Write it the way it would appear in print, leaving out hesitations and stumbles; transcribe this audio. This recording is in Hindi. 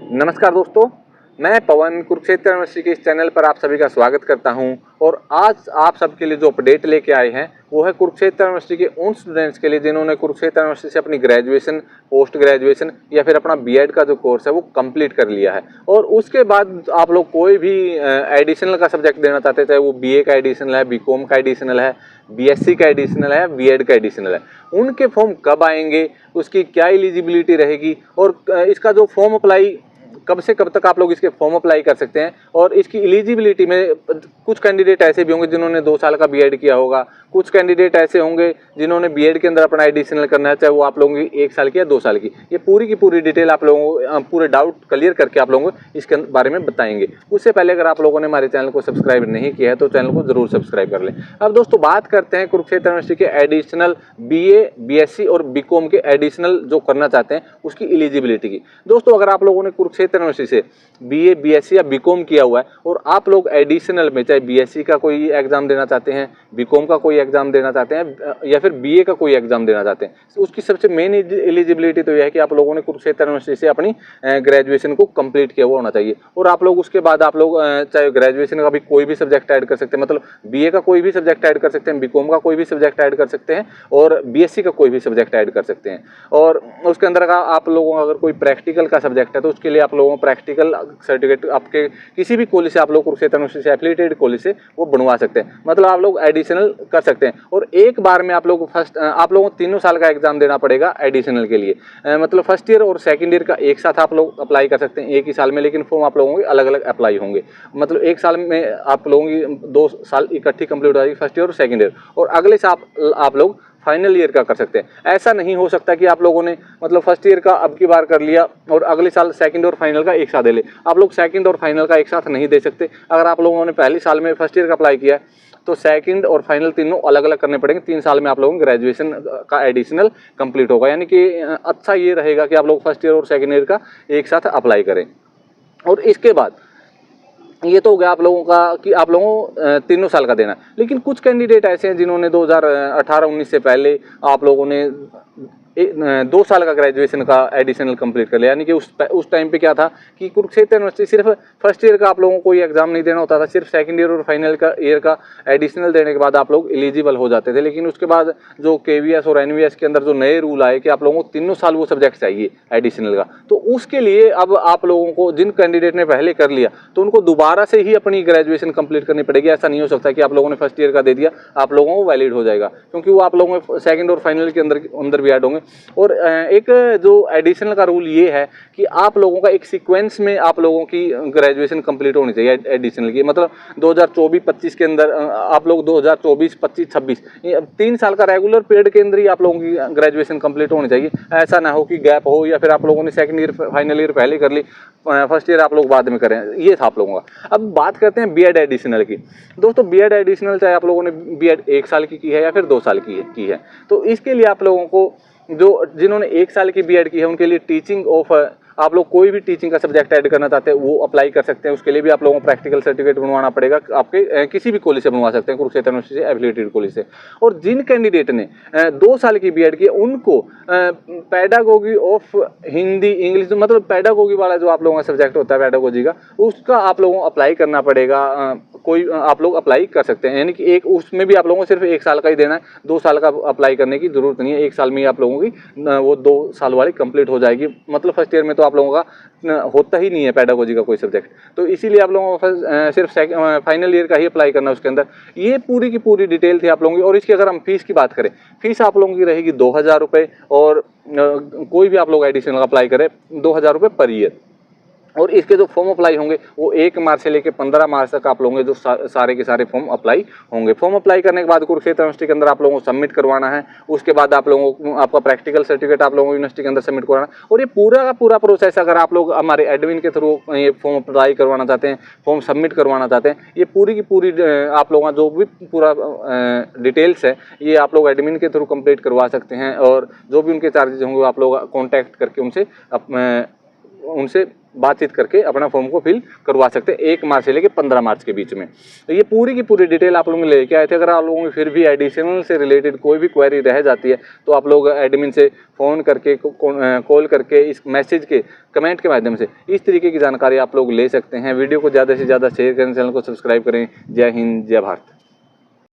नमस्कार दोस्तों, मैं पवन कुरुक्षेत्र यूनिवर्सिटी के इस चैनल पर आप सभी का स्वागत करता हूं और आज आप सबके लिए जो अपडेट लेके आए हैं वो है कुरुक्षेत्र यूनिवर्सिटी के उन स्टूडेंट्स के लिए जिन्होंने कुरुक्षेत्र यूनिवर्सिटी से अपनी ग्रेजुएशन, पोस्ट ग्रेजुएशन या फिर अपना बीएड का जो कोर्स है वो कंप्लीट कर लिया है और उसके बाद आप लोग कोई भी एडिशनल का सब्जेक्ट देना चाहते हैं, चाहे वो बीए का एडिशनल है, बीकॉम का एडिशनल है, बीएससी का एडिशनल है, बीएड का एडिशनल है। उनके फॉर्म कब आएंगे, उसकी क्या एलिजिबिलिटी रहेगी और इसका जो फॉर्म अप्लाई कब से कब तक आप लोग इसके फॉर्म अप्लाई कर सकते हैं और इसकी एलिजिबिलिटी में कुछ कैंडिडेट ऐसे भी होंगे जिन्होंने 2 साल का बीएड किया होगा, कुछ कैंडिडेट ऐसे होंगे जिन्होंने बीएड के अंदर अपना एडिशनल करना है, चाहे वो आप लोगों की 1 साल की या 2 साल की। ये पूरी की पूरी डिटेल आप लोगों को पूरे डाउट क्लियर करके आप लोगों को इसके बारे में बताएंगे। उससे पहले अगर आप लोगों ने हमारे चैनल को सब्सक्राइब नहीं किया है तो चैनल को जरूर सब्सक्राइब कर लें। अब दोस्तों बात करते हैं कुरुक्षेत्र यूनिवर्सिटी के एडिशनल बीए, बीएससी और बीकॉम के एडिशनल जो करना चाहते हैं उसकी एलिजिबिलिटी की। दोस्तों अगर आप लोगों ने कुरुक्षेत्र यूनिवर्सिटी से बीए, बीएससी या बीकॉम किया हुआ है और आप लोग एडिशनल में चाहे बीएससी का कोई एग्जाम देना चाहते हैं, बीकॉम का कोई एग्जाम देना चाहते हैं या फिर बीए का कोई एग्जाम देना चाहते हैं, तो उसकी सबसे मेन एलिजिबिलिटी तो यह है कि आप लोगों ने कुरुक्षेत्र यूनिवर्सिटी से अपनी ग्रेजुएशन को कंप्लीट किया हुआ होना चाहिए। और आप लोग उसके बाद आप लोग चाहे ग्रेजुएशन का भी कोई भी सब्जेक्ट ऐड कर सकते हैं, मतलब बीए का कोई भी सब्जेक्ट ऐड कर सकते हैं, बीकॉम का कोई भी सब्जेक्ट ऐड कर सकते हैं और बीएससी का कोई भी सब्जेक्ट ऐड कर सकते हैं। और उसके अंदर का आप लोगों का अगर कोई प्रैक्टिकल का सब्जेक्ट है तो उसके लिए आप लोगों को प्रैक्टिकल सर्टिफिकेट आपके किसी भी कॉलेज से, आप लोग कुरुक्षेत्र यूनिवर्सिटी से एफिलिएटेड कॉलेज से वो बनवा सकते हैं, मतलब आप लोग एडिशनल कर सकते हैं। और एक बार में आप लोग आप लोगों को 3 साल का एग्जाम देना पड़ेगा एडिशनल के लिए, मतलब फर्स्ट ईयर और सेकंड ईयर का एक साथ आप लोग अप्लाई कर सकते हैं एक ही साल में, लेकिन फॉर्म आप लोगों के अलग अलग अप्लाई होंगे। मतलब एक साल में आप लोगों की 2 साल इकट्ठी कंप्लीट हो जाएगी, फर्स्ट ईयर और सेकंड ईयर, और अगले साल आप लोग फाइनल ईयर का कर सकते हैं। ऐसा नहीं हो सकता कि आप लोगों ने मतलब फर्स्ट ईयर का अब की बार कर लिया और अगले साल सेकंड और फाइनल का एक साथ दे ले। आप लोग सेकंड और फाइनल का एक साथ नहीं दे सकते। अगर आप लोगों ने पहले साल में फर्स्ट ईयर का अप्लाई किया है तो सेकंड और फाइनल तीनों अलग अलग करने पड़ेंगे। 3 साल में आप लोगों को ग्रेजुएशन का एडिशनल कंप्लीट होगा, यानी कि अच्छा ये रहेगा कि आप लोग फर्स्ट ईयर और सेकंड ईयर का एक साथ अप्लाई करें। और इसके बाद ये तो हो गया आप लोगों का कि आप लोगों को 3 साल का देना। लेकिन कुछ कैंडिडेट ऐसे हैं जिन्होंने 2018-19 से पहले आप लोगों ने 2 साल का ग्रेजुएशन का एडिशनल कंप्लीट कर लिया, यानी कि उस टाइम पे क्या था कि कुरुक्षेत्र यूनिवर्सिटी सिर्फ फर्स्ट ईयर का आप लोगों को कोई एग्जाम नहीं देना होता था, सिर्फ सेकंड ईयर और फाइनल का ईयर का एडिशनल देने के बाद आप लोग एलिजिबल हो जाते थे। लेकिन उसके बाद जो केवीएस और एनवीएस के अंदर जो नए रूल आए कि आप लोगों को 3 साल वो सब्जेक्ट चाहिए एडिशनल का, तो उसके लिए अब आप लोगों को जिन कैंडिडेट ने पहले कर लिया तो उनको दोबारा से ही अपनी ग्रेजुएशन कंप्लीट करनी पड़ेगी। ऐसा नहीं हो सकता कि आप लोगों ने फर्स्ट ईयर का दे दिया आप लोगों को वैलिड हो जाएगा, क्योंकि वो आप लोगों में सेकंड और फाइनल के अंदर भी ऐड होंगे। और एक जो एडिशनल का रूल ये है कि आप लोगों का एक सीक्वेंस में आप लोगों की ग्रेजुएशन कंप्लीट होनी चाहिए एडिशनल की, मतलब 2024-25 के अंदर आप लोग 2024-25-26 3 साल का रेगुलर पीरियड के अंदर ही आप लोगों की ग्रेजुएशन कंप्लीट होनी चाहिए। ऐसा ना हो कि गैप हो या फिर आप लोगों ने सेकंड ईयर फाइनल ईयर पहले कर ली, फर्स्ट ईयर आप लोग बाद में करें, ये था आप लोगों का। अब बात करते हैं बीएड एडिशनल की। दोस्तों बीएड एडिशनल चाहे आप लोगों ने बीएड 1 साल की है या फिर 2 साल की है, तो इसके लिए आप लोगों को जिन्होंने 1 साल की बीएड की है उनके लिए टीचिंग ऑफ, आप लोग कोई भी टीचिंग का सब्जेक्ट ऐड करना चाहते हैं वो अप्लाई कर सकते हैं। उसके लिए भी आप लोगों को प्रैक्टिकल सर्टिफिकेट बनवाना पड़ेगा, आपके किसी भी कॉलेज से बनवा सकते हैं, कुरुक्षेत्र यूनिवर्सिटी से एफिलिएटेड कॉलेज से। और जिन कैंडिडेट ने 2 साल की बीएड की उनको पेडागोगी ऑफ हिंदी इंग्लिश, मतलब पेडागोगी वाला जो आप लोगों का सब्जेक्ट होता है पेडागोजी का, उसका आप लोगों को अप्लाई करना पड़ेगा। कोई आप लोग अप्लाई कर सकते हैं, यानी कि एक उसमें भी आप लोगों को सिर्फ 1 साल का ही देना है, 2 साल का अप्लाई करने की जरूरत नहीं है। 1 साल में ही आप लोगों की वो 2 साल वाली कंप्लीट हो जाएगी। मतलब फर्स्ट ईयर में तो आप लोगों का होता ही नहीं है पेडागोजी का कोई सब्जेक्ट, तो इसीलिए आप लोगों को सिर्फ फाइनल ईयर का ही अप्लाई करना है उसके अंदर। ये पूरी की पूरी डिटेल थी आप लोगों की। और इसकी अगर हम फीस की बात करें, फीस आप लोगों की रहेगी 2000 रुपये, और कोई भी आप लोग एडिशनल अप्लाई करें 2000 रुपये पर ईयर। और इसके जो फॉर्म अप्लाई होंगे वो 1 मार्च से लेकर 15 मार्च तक आप लोगों के जो सारे के सारे फॉर्म अप्लाई होंगे। फॉर्म अप्लाई करने के बाद कुरुक्षेत्र यूनिवर्सिटी के अंदर आप लोगों को सबमिट करवाना है। उसके बाद आप लोगों को आपका प्रैक्टिकल सर्टिफिकेट आप लोगों को यूनिवर्सिटी के अंदर सबमिट करवाना है। और ये पूरा का पूरा प्रोसेस अगर आप लोग हमारे एडमिन के थ्रू ये फॉर्म अप्लाई करवाना चाहते हैं, फॉर्म सबमिट करवाना चाहते हैं, ये पूरी की पूरी आप लोगों का जो भी पूरा डिटेल्स है ये आप लोग एडमिन के थ्रू कंप्लीट करवा सकते हैं। और जो भी उनके चार्जेज होंगे आप लोग कॉन्टैक्ट करके उनसे बातचीत करके अपना फॉर्म को फिल करवा सकते हैं 1 मार्च से लेकर 15 मार्च के बीच में। तो ये पूरी की पूरी डिटेल आप लोगों ने लेके आए थे। अगर आप लोगों में फिर भी एडिशनल से रिलेटेड कोई भी क्वेरी रह जाती है तो आप लोग एडमिन से फ़ोन करके कॉल करके इस मैसेज के कमेंट के माध्यम से इस तरीके की जानकारी आप लोग ले सकते हैं। वीडियो को ज़्यादा से ज़्यादा शेयर करें, चैनल को सब्सक्राइब करें। जय हिंद, जय भारत।